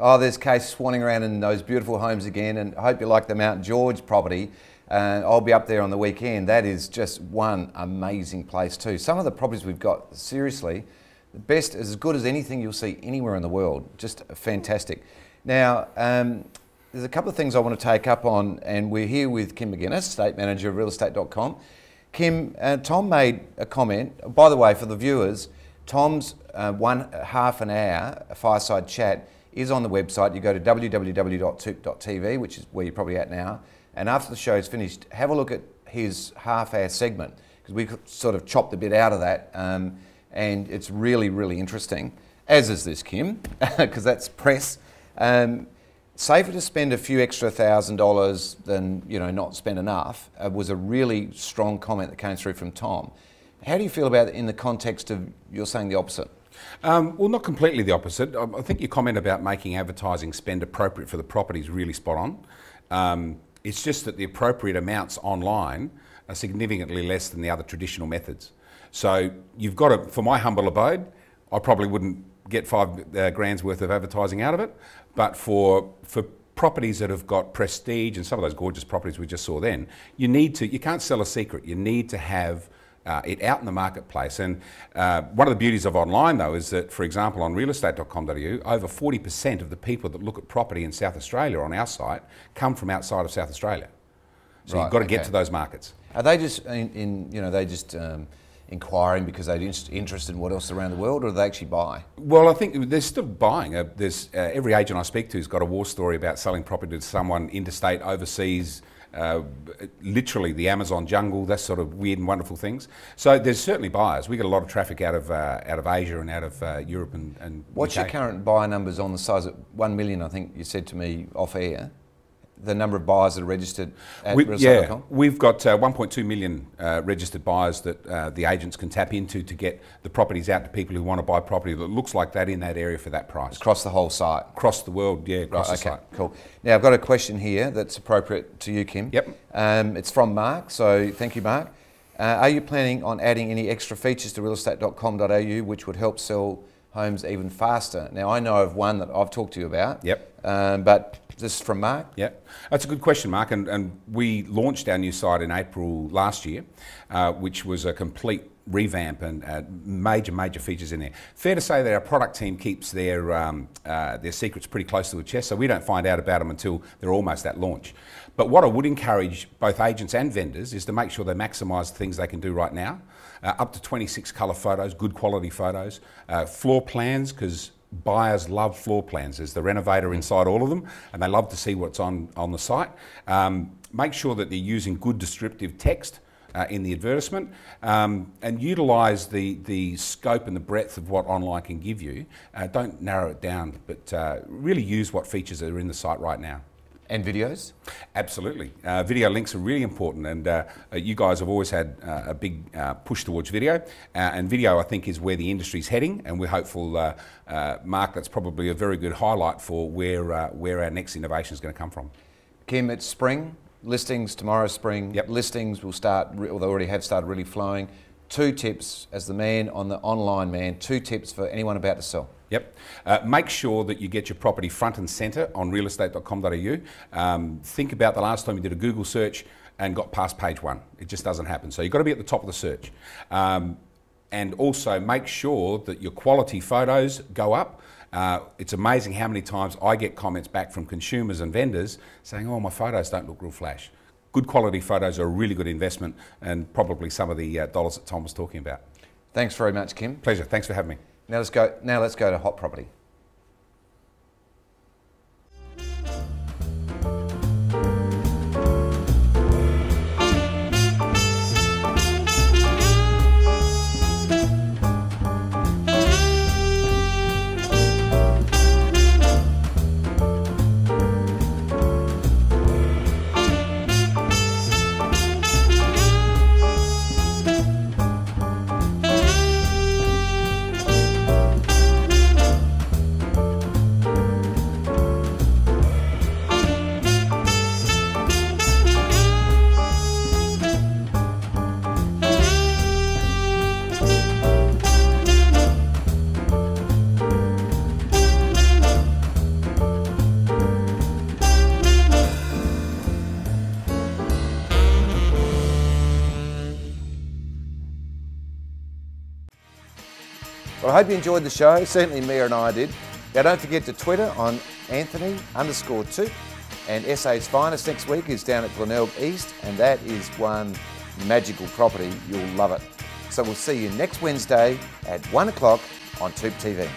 Oh, there's Case swanning around in those beautiful homes again, and I hope you like the Mount George property. I'll be up there on the weekend. That is just one amazing place too. Some of the properties we've got, seriously, the best, as good as anything you'll see anywhere in the world. Just fantastic. Now, there's a couple of things I want to take up on, and we're here with Kim McGuinness, Estate Manager of realestate.com. Kim, Tom made a comment. By the way, for the viewers, Tom's half an hour fireside chat is on the website. You go to www.toop+TOOP.tv, which is where you're probably at now, and after the show's finished, have a look at his half-hour segment, because we sort of chopped a bit out of that, and it's really, really interesting, as is this, Kim, because that's press. Safer to spend a few extra $1,000 than, you know, not spend enough, was a really strong comment that came through from Tom. How do you feel about it in the context of, you're saying the opposite? Well, not completely the opposite. I think your comment about making advertising spend appropriate for the property is really spot on. It's just that the appropriate amounts online are significantly less than the other traditional methods. So you've got to, for my humble abode, I probably wouldn't get $5,000 worth of advertising out of it, but for properties that have got prestige, and some of those gorgeous properties we just saw then, you can't sell a secret. You need to have it out in the marketplace. And one of the beauties of online, though, is that, for example, on realestate.com.au, over 40% of the people that look at property in South Australia on our site come from outside of South Australia. So you've got to get to those markets. Are they just inquiring because they're interested in what else is around the world, or do they actually buy? Well, I think they're still buying. Every agent I speak to has got a war story about selling property to someone interstate, overseas, literally the Amazon jungle, that sort of weird and wonderful things. So there's certainly buyers. We get a lot of traffic out of Asia and out of Europe and What's UK. your current buyer numbers on the size of 1 million, I think you said to me off air? The number of buyers that are registered at realestate.com? We've got 1.2 million registered buyers that the agents can tap into to get the properties out to people who want to buy property that looks like that in that area for that price. Across the whole site? Across the world, yeah, across the site. Cool. Now, I've got a question here that's appropriate to you, Kim. Yep. It's from Mark, so thank you, Mark. Are you planning on adding any extra features to realestate.com.au which would help sell homes even faster? Now, I know of one that I've talked to you about. Yep. But this is from Mark? Yeah, that's a good question, Mark. And we launched our new site in April last year, which was a complete revamp and major features in there. Fair to say that our product team keeps their secrets pretty close to the chest, so we don't find out about them until they're almost at launch. But what I would encourage both agents and vendors is to make sure they maximise the things they can do right now. Up to 26 colour photos, good quality photos, floor plans, because buyers love floor plans. There's the renovator inside all of them, and they love to see what's on the site. Make sure that they're using good descriptive text in the advertisement, and utilise the scope and the breadth of what online can give you. Don't narrow it down, but really use what features are in the site right now. And videos? Absolutely. Video links are really important, and you guys have always had a big push towards video, and video, I think, is where the industry's heading, and we're hopeful, Mark, that's probably a very good highlight for where our next innovation is going to come from. Kim, it's spring. Listings tomorrow, spring. Yep. Listings will start, or they already have started really flowing. 2 tips, as the man on the online man, 2 tips for anyone about to sell. Yep. Make sure that you get your property front and centre on realestate.com.au. Think about the last time you did a Google search and got past page 1. It just doesn't happen. So you've got to be at the top of the search. And also make sure that your quality photos go up. It's amazing how many times I get comments back from consumers and vendors saying, oh, my photos don't look real flash. Good quality photos are a really good investment, and probably some of the dollars that Tom was talking about. Thanks very much, Kim. Pleasure. Thanks for having me. Now let's go to hot property. Well, I hope you enjoyed the show. Certainly Mia and I did. Now don't forget to Twitter on Anthony_Toop. And SA's Finest next week is down at Glenelg East, and that is one magical property. You'll love it. So we'll see you next Wednesday at 1 o'clock on TOOP TV.